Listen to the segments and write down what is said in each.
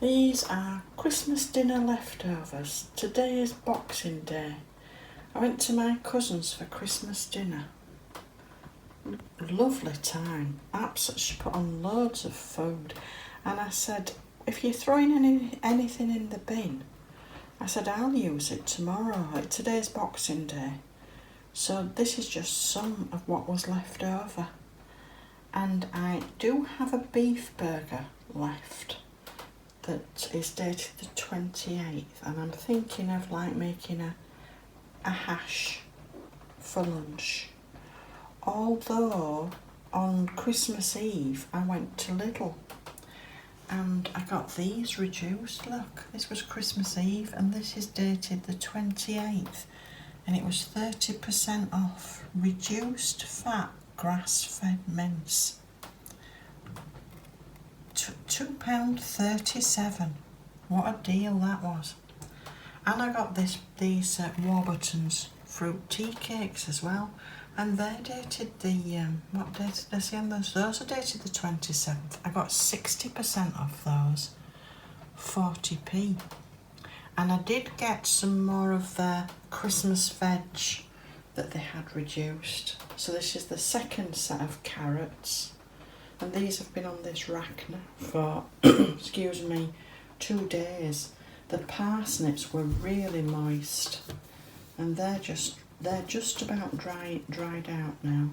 These are Christmas dinner leftovers. Today is Boxing Day. I went to my cousin's for Christmas dinner. Lovely time. Absolutely, she put on loads of food. And I said, if you're throwing anything in the bin, I said, I'll use it tomorrow. Today's Boxing Day. So this is just some of what was left over. And I do have a beef burger left that is dated the 28th, and I'm thinking of like making a hash for lunch. Although on Christmas Eve I went to Lidl and I got these reduced. Look, this was Christmas Eve and this is dated the 28th and it was 30% off. Reduced fat grass-fed mince. £2.37. What a deal that was. And I got these Warburton's fruit tea cakes as well, and they're dated the what date did I see on those? Those are dated the 27th. I got 60% off those, 40p. And I did get some more of their Christmas veg that they had reduced. So this is the second set of carrots. And these have been on this rack now for, excuse me, 2 days. The parsnips were really moist, and they're just about dried out now.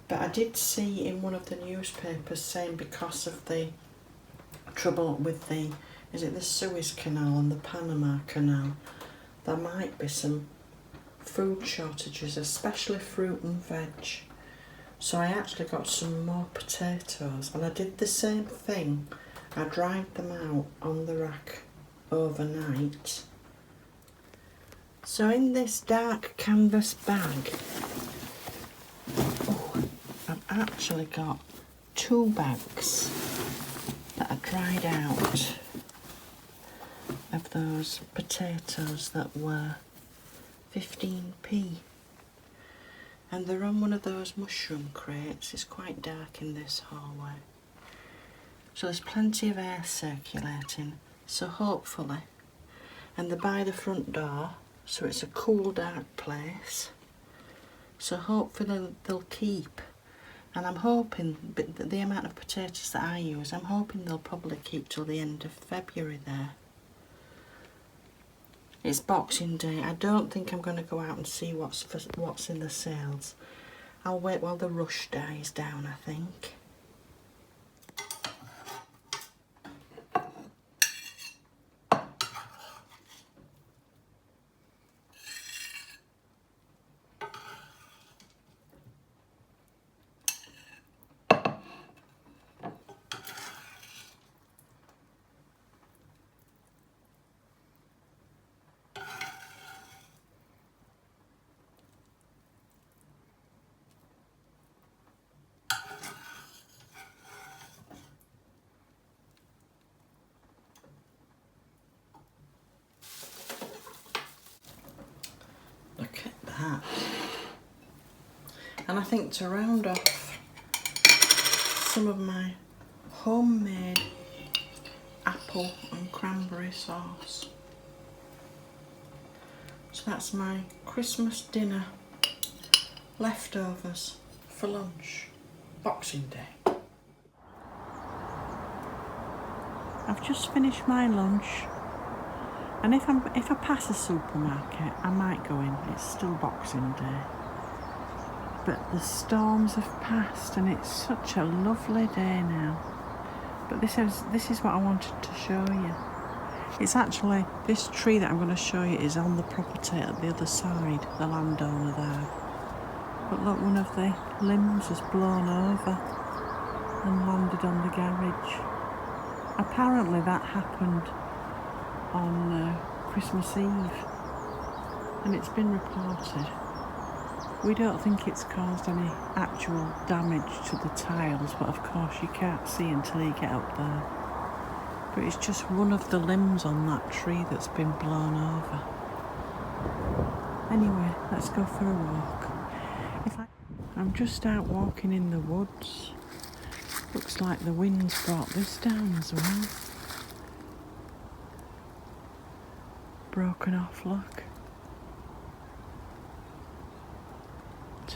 But I did see in one of the newspapers saying because of the trouble with the Suez Canal and the Panama Canal, there might be some food shortages, especially fruit and veg. So I actually got some more potatoes and I did the same thing. I dried them out on the rack overnight. So in this dark canvas bag, I've actually got 2 bags that are dried out of those potatoes that were 15p. And they're on one of those mushroom crates. It's quite dark in this hallway. So there's plenty of air circulating. So hopefully, and they're by the front door, so it's a cool, dark place. So hopefully they'll keep. And I'm hoping, but the amount of potatoes that I use, I'm hoping they'll probably keep till the end of February there. It's Boxing Day. I don't think I'm going to go out and see what's in the sales. I'll wait while the rush dies down, I think. Look at that. And I think to round off some of my homemade apple and cranberry sauce. So that's my Christmas dinner leftovers for lunch. Boxing Day. I've just finished my lunch. And if I pass a supermarket, I might go in. It's still Boxing Day. But the storms have passed and it's such a lovely day now. But this is what I wanted to show you. It's actually, this tree that I'm going to show you is on the property at the other side, the landowner there. But look, one of the limbs has blown over and landed on the garage. Apparently that happened on Christmas Eve, and it's been reported. We don't think it's caused any actual damage to the tiles, but of course you can't see until you get up there. But it's just one of the limbs on that tree that's been blown over. Anyway, let's go for a walk. I'm just out walking in the woods. Looks looks like the wind's brought this down as well. Broken off, look.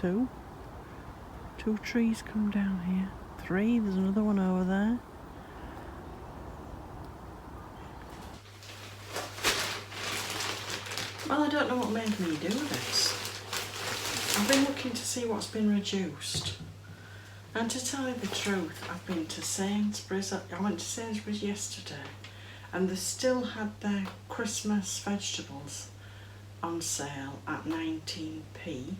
2 trees come down here. 3, there's another one over there. Well, I don't know what made me do this. I've been looking to see what's been reduced. And to tell you the truth, I've been to Sainsbury's. I went to Sainsbury's yesterday and they still had their Christmas vegetables on sale at 19p.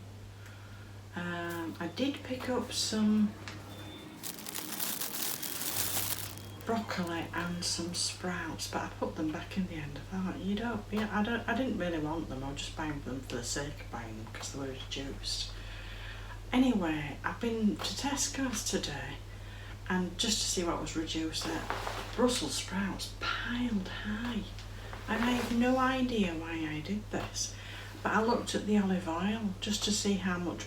I did pick up some broccoli and some sprouts, but I put them back in the end. I thought, I didn't really want them. I was just buying them for the sake of buying them because they were reduced. Anyway, I've been to Tesco's today and just to see what was reduced there. Brussels sprouts piled high. And I have no idea why I did this. But I looked at the olive oil just to see how much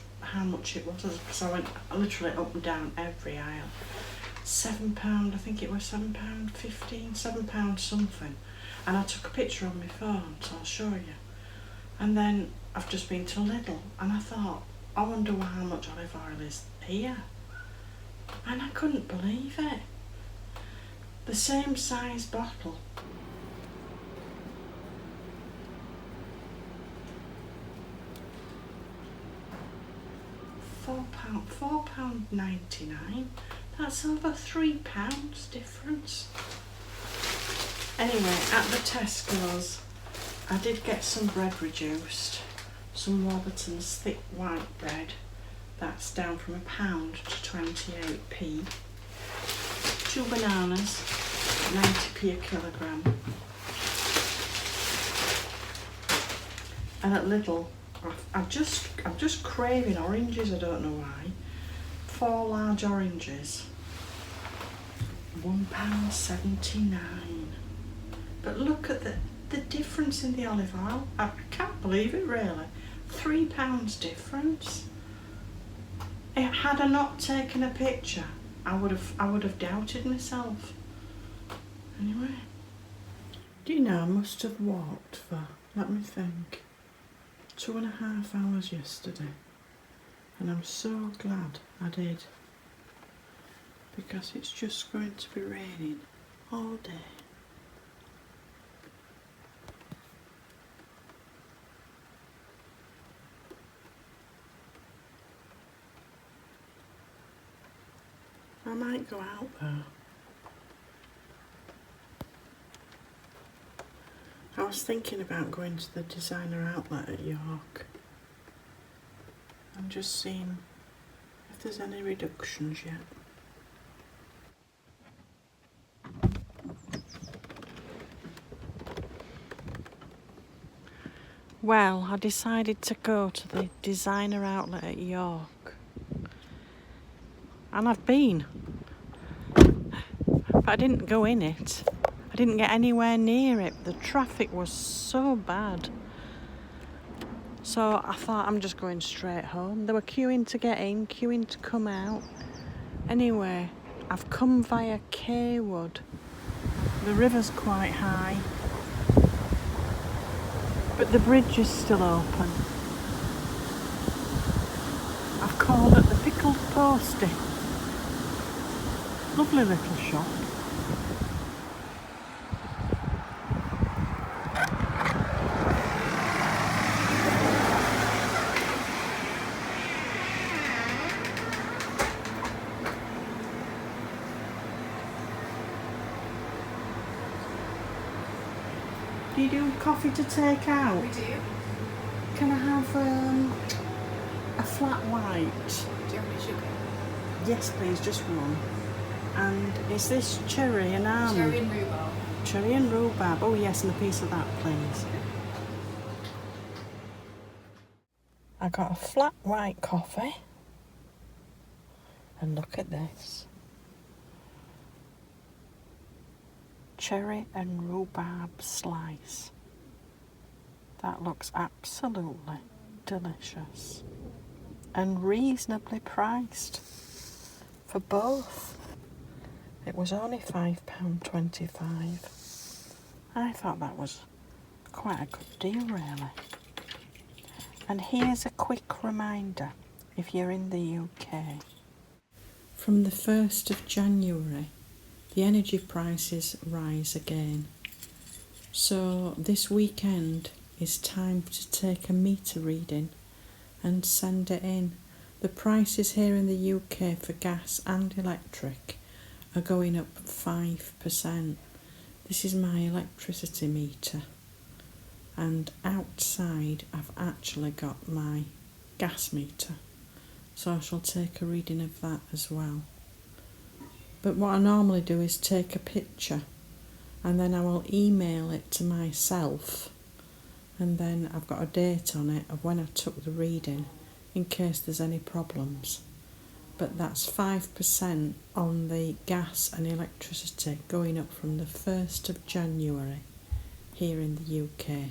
it was, because I went literally up and down every aisle. £7, I think it was £7.15, £7 something. And I took a picture on my phone, so I'll show you. And then I've just been to Lidl and I thought, I wonder how much olive oil is here. And I couldn't believe it. The same size bottle. £4.99. That's over £3 difference. Anyway, at the Tesco's, I did get some bread reduced. Some Warburton's thick white bread. That's down from £1 to 28p. 2 bananas, 90p a kilogram. And at Lidl, I'm just craving oranges, I don't know why. 4 large oranges, £1.79. But look at the difference in the olive oil. I can't believe it really. £3 difference. Had I not taken a picture, I would have doubted myself. Anyway, do you know I must have walked for, let me think, 2.5 hours yesterday, and I'm so glad I did, because it's just going to be raining all day. I might go out though. I was thinking about going to the designer outlet at York and just seeing if there's any reductions yet. Well, I decided to go to the designer outlet at York. And I've been, but I didn't go in it. I didn't get anywhere near it. The traffic was so bad. So I thought I'm just going straight home. They were queuing to get in, queuing to come out. Anyway, I've come via Cawood. The river's quite high, but the bridge is still open. I've called at the Pickled Poy. Lovely little shop. Do you do coffee to take out? We do. Can I have a flat white? Do you have any sugar? Yes please, just one. And is this cherry and almond? Cherry and rhubarb. Cherry and rhubarb. Oh yes, and a piece of that please. I got a flat white coffee. And look at this. Cherry and rhubarb slice. That looks absolutely delicious. And reasonably priced for both. It was only £5.25. I thought that was quite a good deal, really. And here's a quick reminder, if you're in the UK. From the 1st of January, the energy prices rise again. So this weekend is time to take a meter reading and send it in. The prices here in the UK for gas and electric are going up 5%. This is my electricity meter. And outside I've actually got my gas meter. So I shall take a reading of that as well. But what I normally do is take a picture and then I will email it to myself, and then I've got a date on it of when I took the reading in case there's any problems. But that's 5% on the gas and electricity going up from the 1st of January here in the UK.